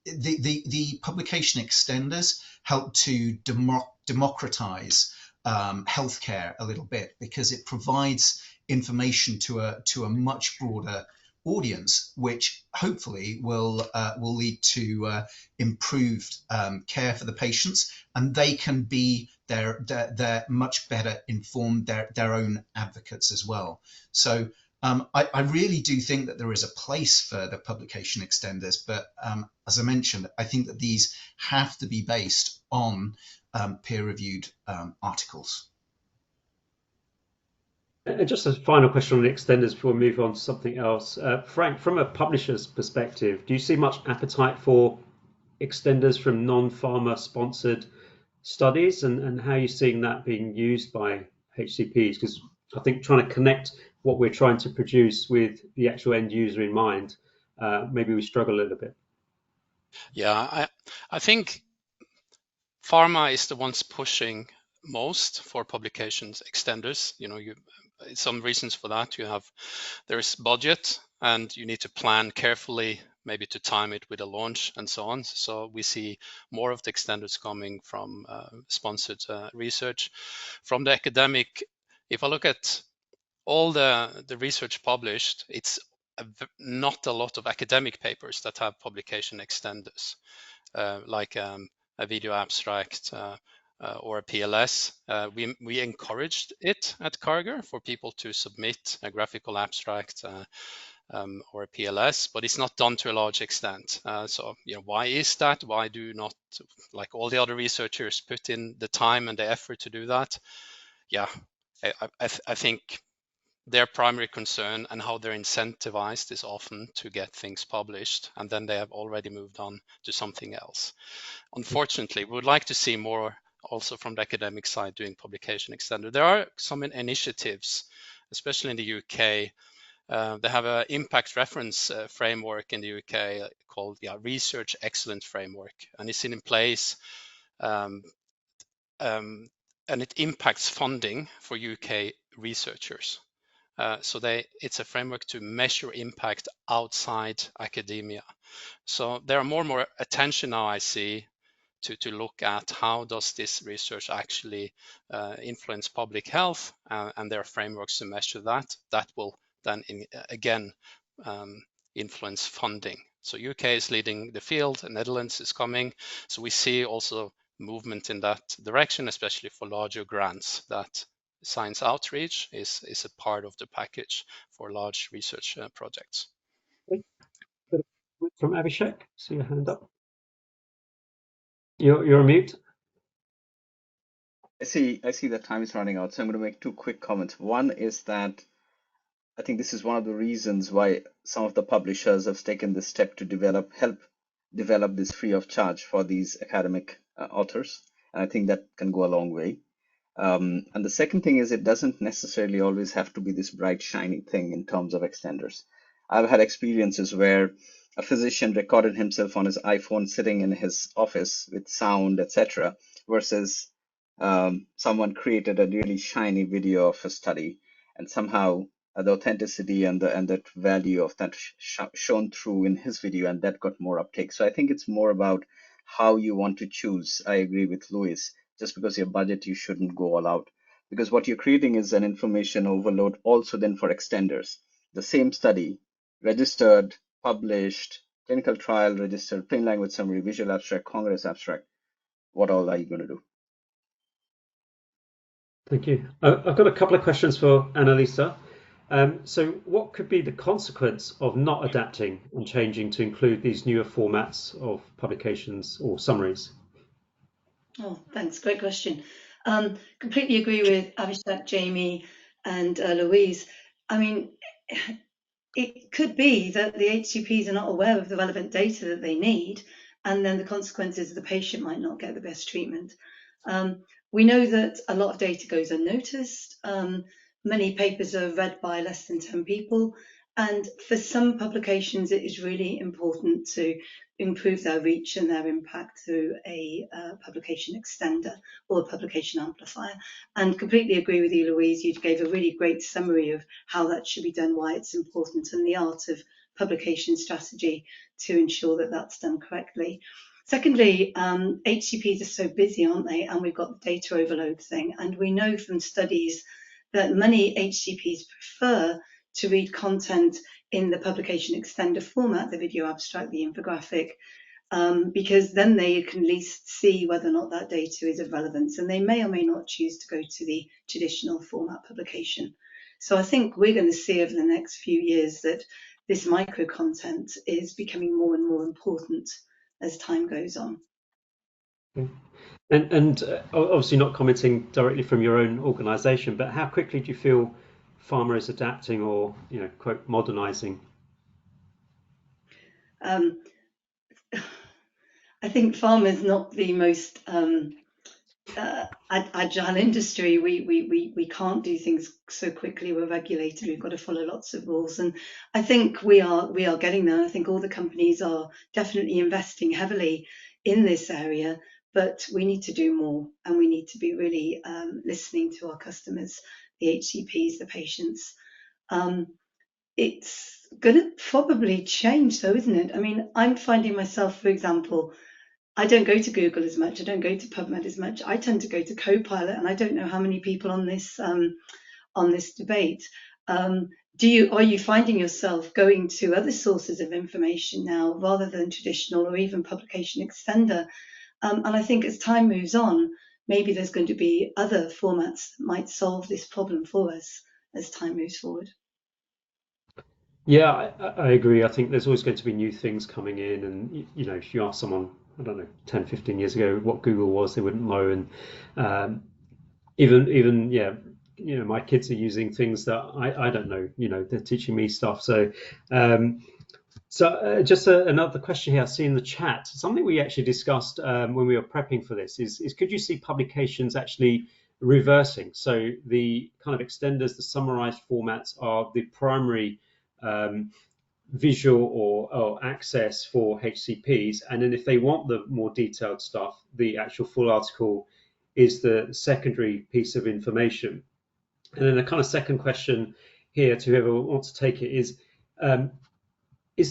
the publication extenders help to democratize healthcare a little bit, because it provides information to a much broader audience, which hopefully will lead to improved care for the patients, and they can be they're much better informed, their own advocates as well. So I really do think that there is a place for the publication extenders, but as I mentioned, I think that these have to be based on peer-reviewed articles. And just a final question on the extenders before we move on to something else. Frank, from a publisher's perspective, do you see much appetite for extenders from non-pharma sponsored studies, and how are you seeing that being used by HCPs? Because I think trying to connect what we're trying to produce with the actual end user in mind, maybe we struggle a little bit. Yeah, I think pharma is the ones pushing most for publications extenders. Some reasons for that. There's budget, and you need to plan carefully, maybe to time it with a launch and so on. So we see more of the extenders coming from sponsored research. From the academic, if I look at all the research published, it's not a lot of academic papers that have publication extenders, like a video abstract or a PLS. We encouraged it at Karger for people to submit a graphical abstract or a PLS, but it's not done to a large extent. So why is that? Why do not, like all the other researchers, put in the time and the effort to do that? Yeah, I think their primary concern and how they're incentivized is often to get things published, and then they have already moved on to something else. Unfortunately, we would like to see more also from the academic side doing publication extender. There are some initiatives, especially in the UK. They have an impact reference framework in the UK called Research Excellence Framework, and it's in place, and it impacts funding for UK researchers. So it's a framework to measure impact outside academia. So there are more and more attention now, I see, to look at how does this research actually influence public health, and there are frameworks to measure that. That will then again influence funding. So UK is leading the field, the Netherlands is coming. So we see also movement in that direction, especially for larger grants, that science outreach is a part of the package for large research projects. From Abhishek, see your hand up. You're on mute. I see that time is running out, so I'm going to make two quick comments. One is that I think this is one of the reasons why some of the publishers have taken this step to help develop this free of charge for these academic authors. And I think that can go a long way. And the second thing is, it doesn't necessarily always have to be this bright, shiny thing in terms of extenders. I've had experiences where a physician recorded himself on his iPhone sitting in his office with sound, etc., versus someone created a really shiny video of a study, and somehow the authenticity and the value of that shone through in his video, and that got more uptake. So I think it's more about how you want to choose. I agree with Louis. Just because your budget, you shouldn't go all out, because what you're creating is an information overload also then for extenders. The same study, registered, published, clinical trial, registered, plain language summary, visual abstract, Congress abstract. What all are you going to do? Thank you. I've got a couple of questions for Annalisa. So what could be the consequence of not adapting and changing to include these newer formats of publications or summaries? Oh, thanks. Great question. Completely agree with Abhishek, Jamie, and Louise. I mean, it could be that the HCPs are not aware of the relevant data that they need, and then the consequences the patient might not get the best treatment. We know that a lot of data goes unnoticed. Many papers are read by less than 10 people, and for some publications, it is really important to improve their reach and their impact through a publication extender or a publication amplifier. And completely agree with you, Louise. You gave a really great summary of how that should be done, why it's important, and the art of publication strategy to ensure that that's done correctly. Secondly, HCPs are so busy, aren't they? And we've got the data overload thing. And we know from studies that many HCPs prefer to read content in the publication extender format, the video abstract, the infographic, because then they can at least see whether or not that data is of relevance, and they may or may not choose to go to the traditional format publication. So I think we're going to see over the next few years that this micro content is becoming more and more important as time goes on. And obviously not commenting directly from your own organisation, but how quickly do you feel pharma is adapting or, quote, modernising? I think pharma is not the most agile industry. We can't do things so quickly. We're regulated. We've got to follow lots of rules, and I think we are getting there. I think all the companies are definitely investing heavily in this area, but we need to do more, and we need to be really listening to our customers, the HCPs, the patients. It's going to probably change, though, isn't it? I mean, I'm finding myself, for example, I don't go to Google as much. I don't go to PubMed as much. I tend to go to Copilot, and I don't know how many people on this debate. Are you finding yourself going to other sources of information now rather than traditional or even publication extender? And I think as time moves on, maybe there's going to be other formats that might solve this problem for us as time moves forward. Yeah, I agree. I think there's always going to be new things coming in, and if you ask someone, I don't know, 10, 15 years ago what Google was, they wouldn't know. And even yeah, my kids are using things that I don't know. They're teaching me stuff. So just another question here I see in the chat. Something we actually discussed when we were prepping for this is could you see publications actually reversing? So the kind of extenders, the summarized formats are the primary visual or access for HCPs, and then if they want the more detailed stuff, the actual full article is the secondary piece of information. And then a kind of second question here to whoever wants to take it is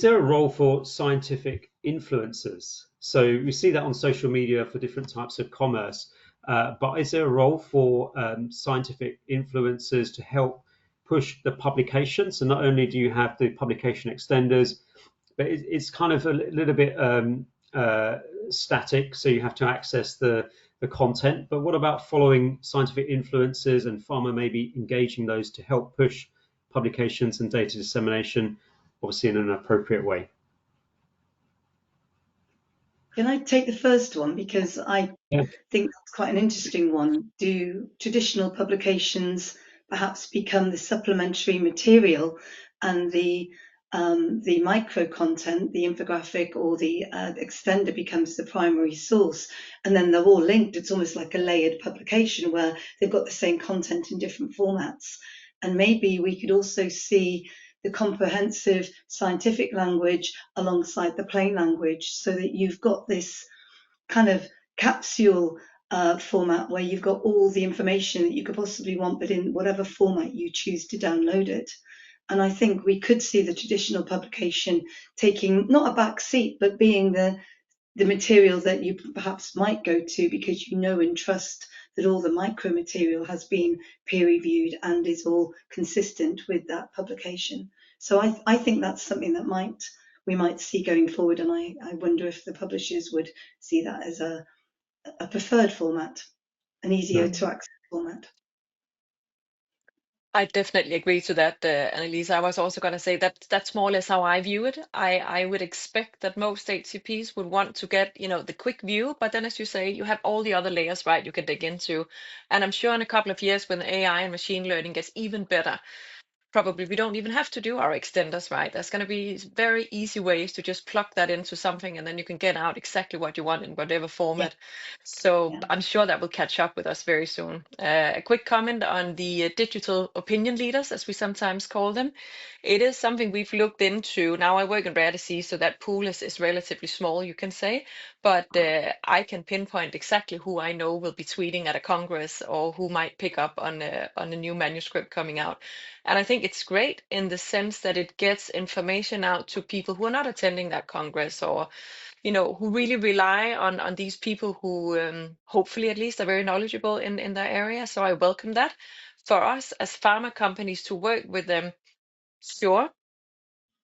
there a role for scientific influencers? So we see that on social media for different types of commerce, but is there a role for scientific influencers to help push the publication? So not only do you have the publication extenders, but it's kind of a little bit static, so you have to access the content. But what about following scientific influencers and pharma maybe engaging those to help push publications and data dissemination, obviously in an appropriate way? Can I take the first one? Because I think that's quite an interesting one. Do traditional publications perhaps become the supplementary material, and the micro content, the infographic or the extender becomes the primary source, and then they're all linked? It's almost like a layered publication where they've got the same content in different formats. And maybe we could also see the comprehensive scientific language alongside the plain language, so that you've got this kind of capsule format where you've got all the information that you could possibly want, but in whatever format you choose to download it. And I think we could see the traditional publication taking not a back seat, but being the material that you perhaps might go to because you know and trust that all the micro material has been peer reviewed and is all consistent with that publication. So I think that's something that we might see going forward, and I wonder if the publishers would see that as a preferred format, an easier to access format. I definitely agree to that, Annalise. I was also going to say that that's more or less how I view it. I would expect that most HCPs would want to get, the quick view, but then as you say, you have all the other layers, right, you can dig into. And I'm sure in a couple of years when AI and machine learning gets even better, probably we don't even have to do our extenders, right? There's going to be very easy ways to just plug that into something and then you can get out exactly what you want in whatever Yeah, format. So yeah, I'm sure that will catch up with us very soon. A quick comment on the digital opinion leaders, as we sometimes call them. It is something we've looked into. Now I work in rare disease, so that pool is relatively small, you can say, but I can pinpoint exactly who I know will be tweeting at a congress or who might pick up on a new manuscript coming out. And I think it's great in the sense that it gets information out to people who are not attending that Congress or, who really rely on these people who hopefully at least are very knowledgeable in their area. So I welcome that. For us as pharma companies to work with them, sure,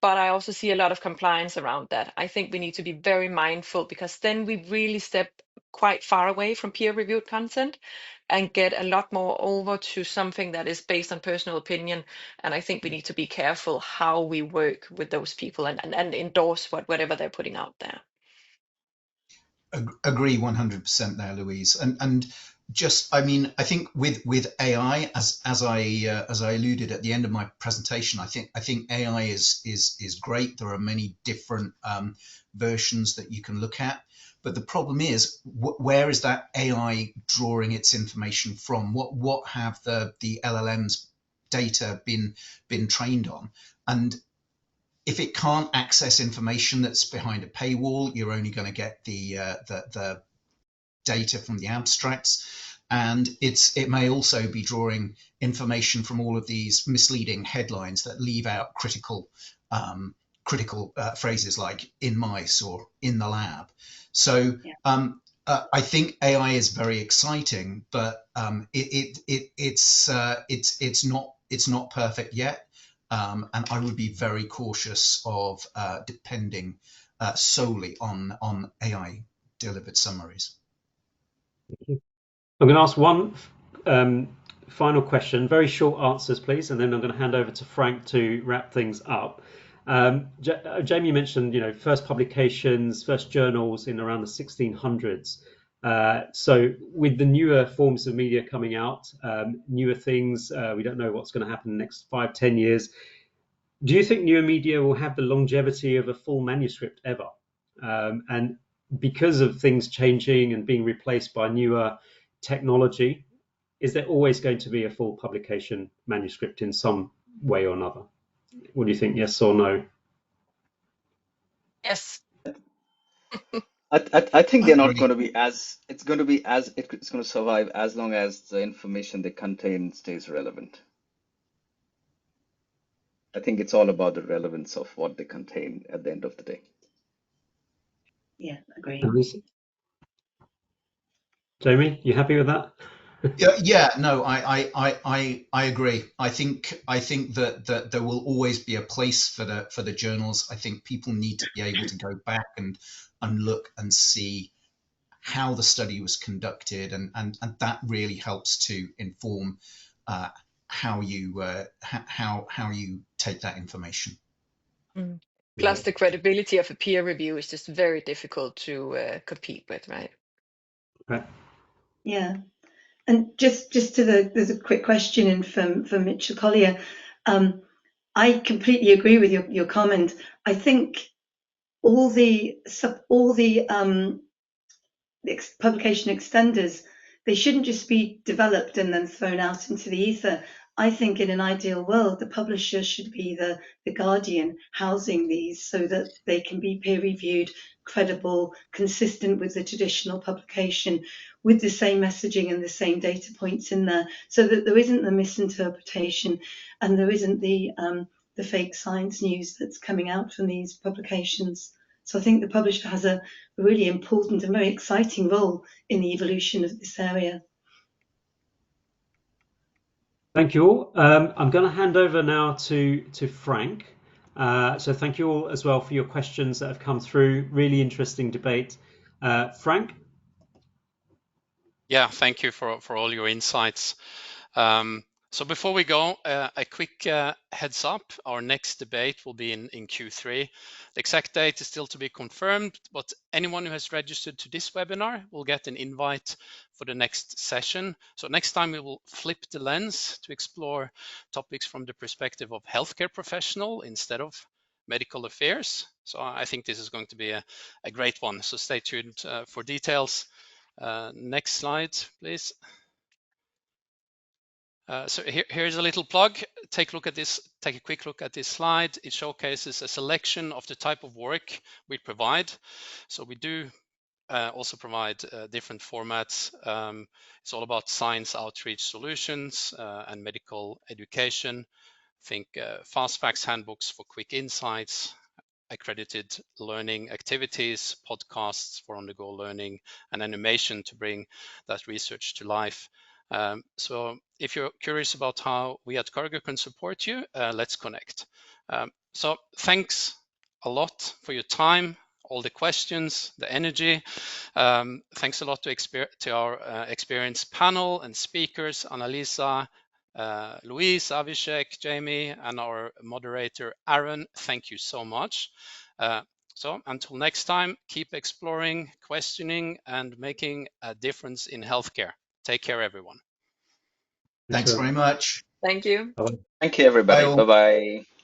but I also see a lot of compliance around that. I think we need to be very mindful because then we really step quite far away from peer-reviewed content and get a lot more over to something that is based on personal opinion. And I think we need to be careful how we work with those people and endorse whatever they're putting out there. Agree 100% there, Louise. And just, I mean, I think with AI, as I alluded at the end of my presentation, I think AI is great. There are many different versions that you can look at, but the problem is, where is that AI drawing its information from? What have the LLM's data been trained on? And if it can't access information that's behind a paywall, you're only going to get the data from the abstracts, and it may also be drawing information from all of these misleading headlines that leave out critical phrases like "in mice" or "in the lab." So yeah, I think AI is very exciting, but it's not perfect yet. And I would be very cautious of depending solely on AI delivered summaries. I'm going to ask one final question, very short answers, please, and then I'm going to hand over to Frank to wrap things up. Jamie mentioned, first publications, first journals in around the 1600s. So with the newer forms of media coming out, newer things, we don't know what's going to happen in the next 5-10 years. Do you think newer media will have the longevity of a full manuscript ever? And because of things changing and being replaced by newer technology, is there always going to be a full publication manuscript in some way or another? What do you think, yes or no? Yes. I think I they're not agree. going to be as it's going to be as it's going to survive as long as the information they contain stays relevant. I think it's all about the relevance of what they contain at the end of the day. yeah, agree. Jamie, you happy with that? Yeah, no, I agree. I think that there will always be a place for the journals. I think people need to be able to go back and look and see how the study was conducted, and that really helps to inform how you take that information. Plus the credibility of a peer review is just very difficult to compete with, right? Okay. Yeah. And just there's a quick question in from Mitchell Collier. I completely agree with your comment. I think all the publication extenders, they shouldn't just be developed and then thrown out into the ether. I think in an ideal world, the publisher should be the guardian housing these so that they can be peer reviewed, credible, consistent with the traditional publication, with the same messaging and the same data points in there, so that there isn't the misinterpretation and there isn't the fake science news that's coming out from these publications. So I think the publisher has a really important and very exciting role in the evolution of this area. Thank you all. I'm going to hand over now to Frank. So thank you all as well for your questions that have come through. Really interesting debate. Frank? Yeah, thank you for all your insights. So before we go, a quick heads up. Our next debate will be in Q3. The exact date is still to be confirmed, but anyone who has registered to this webinar will get an invite for the next session. So next time we will flip the lens to explore topics from the perspective of healthcare professional instead of medical affairs. So I think this is going to be a great one. So stay tuned for details. Next slide, please. So here's a little plug. Take a quick look at this slide. It showcases a selection of the type of work we provide. So we do also provide different formats. It's all about science outreach solutions and medical education. Think fast facts handbooks for quick insights, accredited learning activities, podcasts for on-the-go learning, and animation to bring that research to life. So if you're curious about how we at Karger can support you, let's connect. So thanks a lot for your time, all the questions, the energy. Thanks a lot to our experienced panel and speakers, Annalisa, Louise, Avishek, Jamie, and our moderator, Aaron. Thank you so much. So until next time, keep exploring, questioning, and making a difference in healthcare. Take care, everyone. Thanks very much. Thank you. Bye. Thank you, everybody. Bye all. Bye-bye.